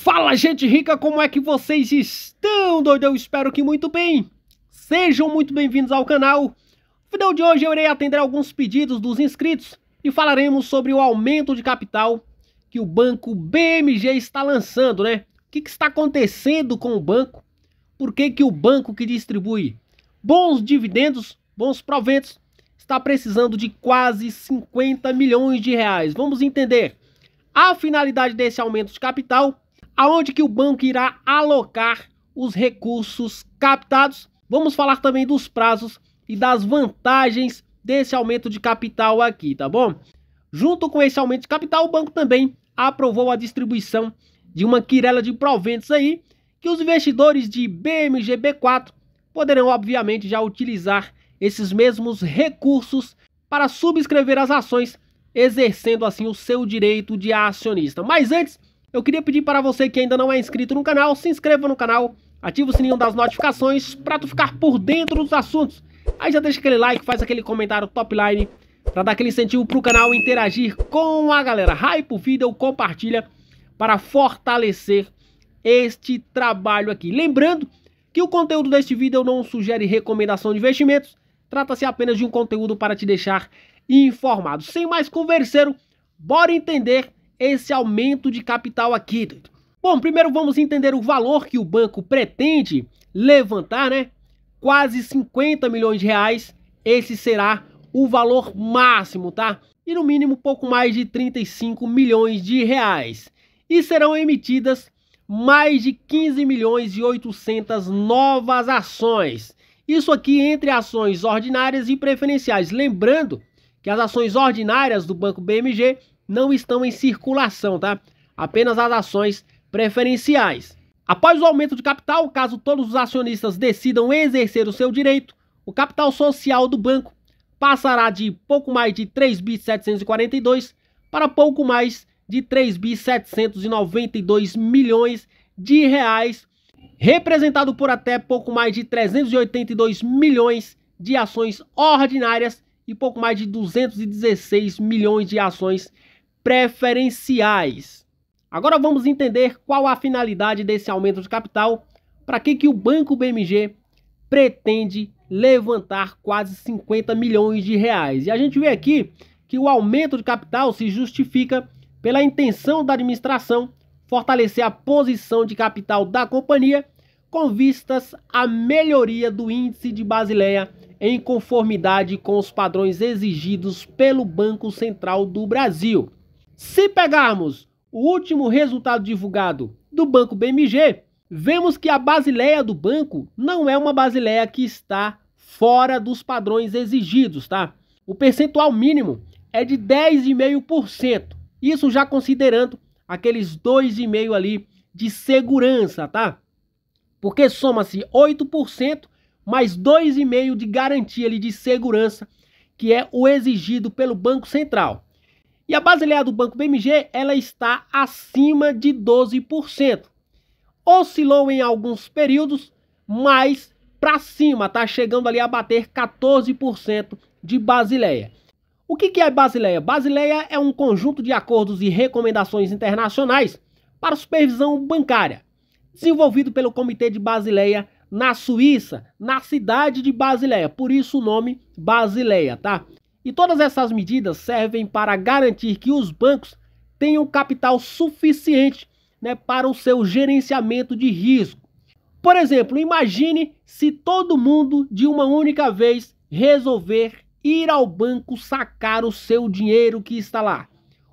Fala, gente rica, como é que vocês estão, doido? Eu espero que muito bem. Sejam muito bem-vindos ao canal. No vídeo de hoje eu irei atender alguns pedidos dos inscritos e falaremos sobre o aumento de capital que o banco BMG está lançando, né? O que está acontecendo com o banco? Por que o banco que distribui bons dividendos, bons proventos, está precisando de quase 50 milhões de reais? Vamos entender a finalidade desse aumento de capital, aonde que o banco irá alocar os recursos captados. Vamos falar também dos prazos e das vantagens desse aumento de capital aqui, tá bom? Junto com esse aumento de capital, o banco também aprovou a distribuição de uma quirela de proventos aí, que os investidores de BMG B4 poderão, obviamente, já utilizar esses mesmos recursos para subscrever as ações, exercendo assim o seu direito de acionista. Mas antes, eu queria pedir para você que ainda não é inscrito no canal, se inscreva no canal, ative o sininho das notificações para tu ficar por dentro dos assuntos. Aí já deixa aquele like, faz aquele comentário top line para dar aquele incentivo para o canal interagir com a galera. Hype o vídeo, compartilha para fortalecer este trabalho aqui. Lembrando que o conteúdo deste vídeo não sugere recomendação de investimentos, trata-se apenas de um conteúdo para te deixar informado. Sem mais converseiro, bora entender esse aumento de capital aqui. Bom, primeiro vamos entender o valor que o banco pretende levantar, né? Quase 50 milhões de reais, esse será o valor máximo, tá? E no mínimo pouco mais de 35 milhões de reais. E serão emitidas mais de 15 milhões e 800 novas ações. Isso aqui entre ações ordinárias e preferenciais. Lembrando que as ações ordinárias do Banco BMG não estão em circulação, tá? Apenas as ações preferenciais. Após o aumento de capital, caso todos os acionistas decidam exercer o seu direito, o capital social do banco passará de pouco mais de 3.742 para pouco mais de 3.792 milhões de reais, representado por até pouco mais de 382 milhões de ações ordinárias e pouco mais de 216 milhões de ações preferenciais. Agora vamos entender qual a finalidade desse aumento de capital, para que o Banco BMG pretende levantar quase 50 milhões de reais. E a gente vê aqui que o aumento de capital se justifica pela intenção da administração fortalecer a posição de capital da companhia com vistas à melhoria do índice de Basileia em conformidade com os padrões exigidos pelo Banco Central do Brasil. Se pegarmos o último resultado divulgado do Banco BMG, vemos que a Basileia do banco não é uma Basileia que está fora dos padrões exigidos, tá? O percentual mínimo é de 10,5%. Isso já considerando aqueles 2,5% ali de segurança, tá? Porque soma-se 8% mais 2,5% de garantia ali de segurança, que é o exigido pelo Banco Central. E a Basileia do Banco BMG, ela está acima de 12%. Oscilou em alguns períodos, mas para cima, tá chegando ali a bater 14% de Basileia. O que é Basileia? Basileia é um conjunto de acordos e recomendações internacionais para supervisão bancária, desenvolvido pelo Comitê de Basileia na Suíça, na cidade de Basileia, por isso o nome Basileia, tá? E todas essas medidas servem para garantir que os bancos tenham capital suficiente, né, para o seu gerenciamento de risco. Por exemplo, imagine se todo mundo de uma única vez resolver ir ao banco sacar o seu dinheiro que está lá.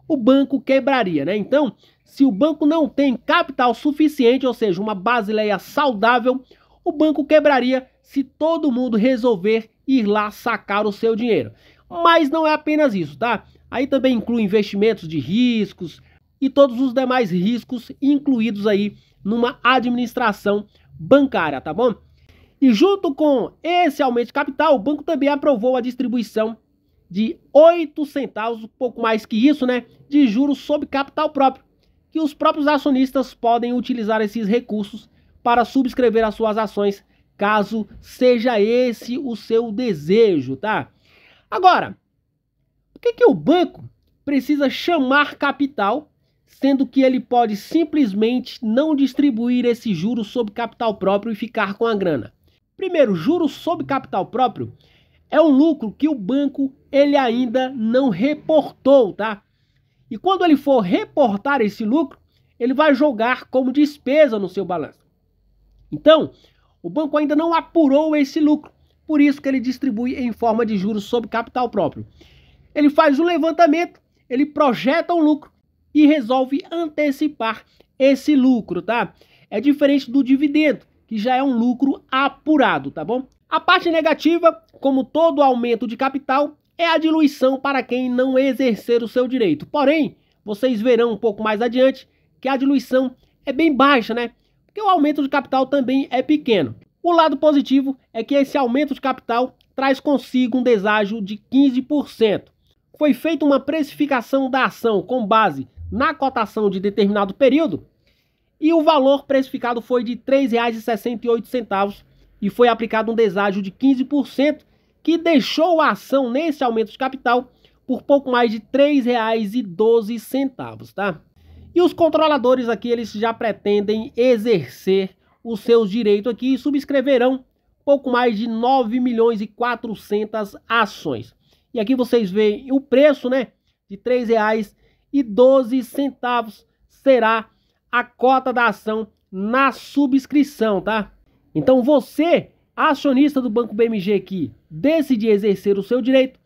O banco quebraria, né? Então, se o banco não tem capital suficiente, ou seja, uma Basileia saudável, o banco quebraria se todo mundo resolver ir lá sacar o seu dinheiro. Mas não é apenas isso, tá? Aí também inclui investimentos de riscos e todos os demais riscos incluídos aí numa administração bancária, tá bom? E junto com esse aumento de capital, o banco também aprovou a distribuição de 8 centavos, um pouco mais que isso, né, de juros sobre capital próprio, que os próprios acionistas podem utilizar esses recursos para subscrever as suas ações, caso seja esse o seu desejo, tá? Agora, por que o banco precisa chamar capital sendo que ele pode simplesmente não distribuir esse juros sobre capital próprio e ficar com a grana. Primeiro, juros sobre capital próprio é um lucro que o banco ele ainda não reportou, tá? E quando ele for reportar esse lucro, ele vai jogar como despesa no seu balanço. Então, o banco ainda não apurou esse lucro, por isso que ele distribui em forma de juros sobre capital próprio. Ele faz um levantamento, ele projeta um lucro e resolve antecipar esse lucro, tá? É diferente do dividendo, que já é um lucro apurado, tá bom? A parte negativa, como todo aumento de capital, é a diluição para quem não exercer o seu direito. Porém, vocês verão um pouco mais adiante que a diluição é bem baixa, né? Porque o aumento de capital também é pequeno. O lado positivo é que esse aumento de capital traz consigo um deságio de 15%. Foi feita uma precificação da ação com base na cotação de determinado período e o valor precificado foi de R$ 3,68 e foi aplicado um deságio de 15%, que deixou a ação nesse aumento de capital por pouco mais de R$ 3,12, tá? E os controladores aqui, eles já pretendem exercer os seus direitos aqui e subscreverão pouco mais de 9.400.000 ações. E aqui vocês veem o preço, né, de R$ 3,12 será a cota da ação na subscrição, tá? Então você, acionista do Banco BMG que decidir exercer o seu direito,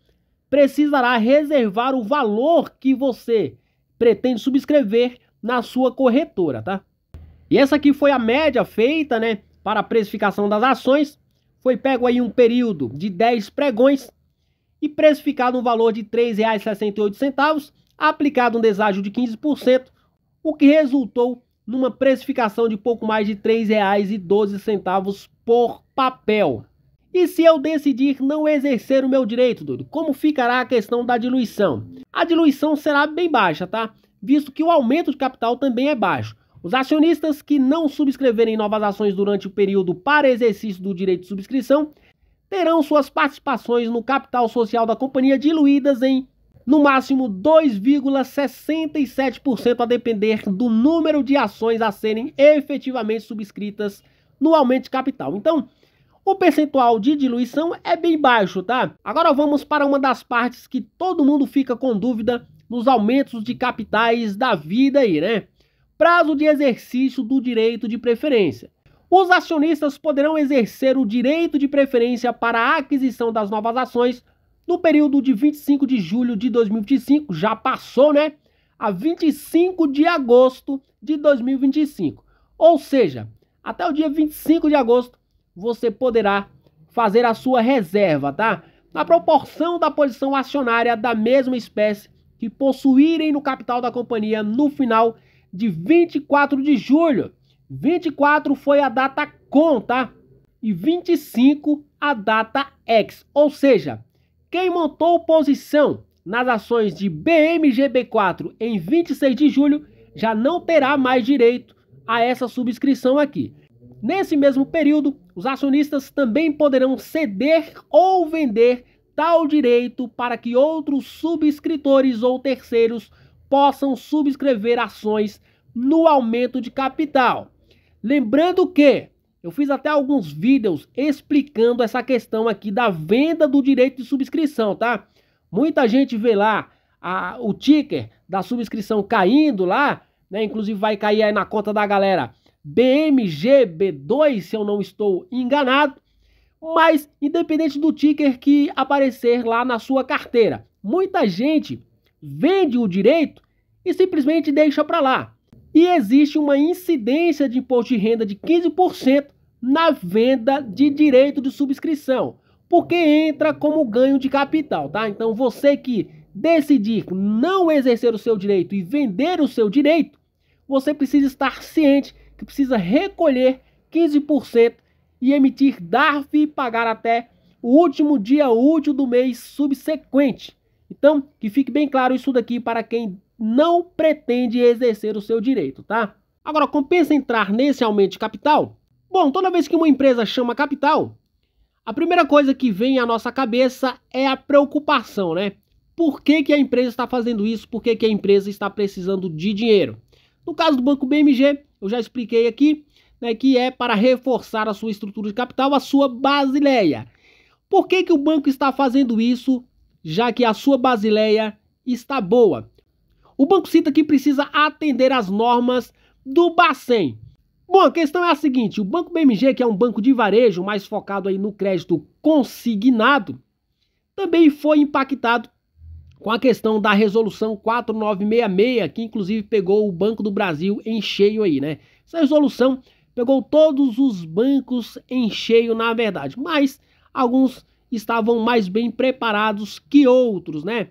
precisará reservar o valor que você pretende subscrever na sua corretora, tá? E essa aqui foi a média feita, né, para a precificação das ações. Foi pego aí um período de 10 pregões e precificado um valor de R$ 3,68, aplicado um deságio de 15%, o que resultou numa precificação de pouco mais de R$ 3,12 por papel. E se eu decidir não exercer o meu direito, doido, como ficará a questão da diluição? A diluição será bem baixa, tá? Visto que o aumento de capital também é baixo. Os acionistas que não subscreverem novas ações durante o período para exercício do direito de subscrição terão suas participações no capital social da companhia diluídas em, no máximo, 2,67% a depender do número de ações a serem efetivamente subscritas no aumento de capital. Então, o percentual de diluição é bem baixo, tá? Agora vamos para uma das partes que todo mundo fica com dúvida nos aumentos de capitais da vida aí, né? Prazo de exercício do direito de preferência. Os acionistas poderão exercer o direito de preferência para a aquisição das novas ações no período de 25 de julho de 2025, já passou, né? A 25 de agosto de 2025. Ou seja, até o dia 25 de agosto, você poderá fazer a sua reserva, tá? Na proporção da posição acionária da mesma espécie que possuírem no capital da companhia no final de 24 de julho. 24 foi a data COM, tá? E 25 a data X. Ou seja, quem montou posição nas ações de BMGB4 em 26 de julho já não terá mais direito a essa subscrição aqui. Nesse mesmo período, os acionistas também poderão ceder ou vender tal direito para que outros subscritores ou terceiros possam subscrever ações no aumento de capital. Lembrando que eu fiz até alguns vídeos explicando essa questão aqui da venda do direito de subscrição, tá? Muita gente vê lá o ticker da subscrição caindo lá, né? Inclusive vai cair aí na conta da galera BMGB2, se eu não estou enganado. Mas independente do ticker que aparecer lá na sua carteira, muita gente vende o direito e simplesmente deixa para lá. E existe uma incidência de imposto de renda de 15% na venda de direito de subscrição, porque entra como ganho de capital, tá? Então você que decidir não exercer o seu direito e vender o seu direito, você precisa estar ciente que precisa recolher 15% e emitir DARF e pagar até o último dia útil do mês subsequente. Então, que fique bem claro isso daqui para quem não pretende exercer o seu direito, tá? Agora, compensa entrar nesse aumento de capital? Bom, toda vez que uma empresa chama capital, a primeira coisa que vem à nossa cabeça é a preocupação, né? por que a empresa está fazendo isso, por que a empresa está precisando de dinheiro. No caso do Banco BMG, eu já expliquei aqui, né, que é para reforçar a sua estrutura de capital, a sua Basileia. Por que o banco está fazendo isso, já que a sua Basileia está boa? O banco cita que precisa atender às normas do Bacen. Bom, a questão é a seguinte, o Banco BMG, que é um banco de varejo mais focado aí no crédito consignado, também foi impactado com a questão da resolução 4966, que inclusive pegou o Banco do Brasil em cheio aí, né? Essa resolução pegou todos os bancos em cheio, na verdade, mas alguns estavam mais bem preparados que outros, né?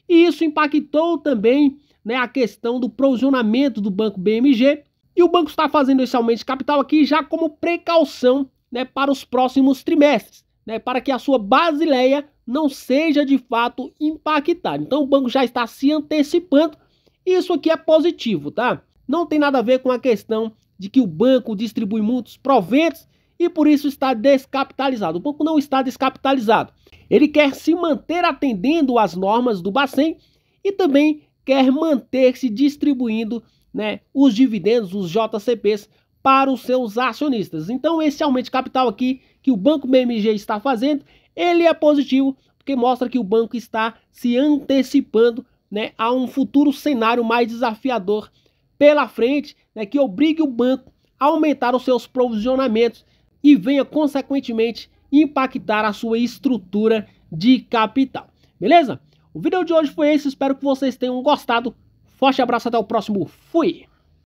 E isso impactou também, né, a questão do provisionamento do Banco BMG, e o banco está fazendo esse aumento de capital aqui já como precaução, né, para os próximos trimestres, né, para que a sua Basileia não seja de fato impactada. Então o banco já está se antecipando, e isso aqui é positivo, tá? Não tem nada a ver com a questão de que o banco distribui muitos proventos e por isso está descapitalizado. O banco não está descapitalizado. Ele quer se manter atendendo às normas do Bacen e também quer manter-se distribuindo, né, os dividendos, os JCPs, para os seus acionistas. Então esse aumento de capital aqui que o Banco BMG está fazendo, ele é positivo, porque mostra que o banco está se antecipando, né, a um futuro cenário mais desafiador pela frente, né, que obrigue o banco a aumentar os seus provisionamentos e venha, consequentemente, impactar a sua estrutura de capital. Beleza? O vídeo de hoje foi esse, espero que vocês tenham gostado. Forte abraço, até o próximo. Fui!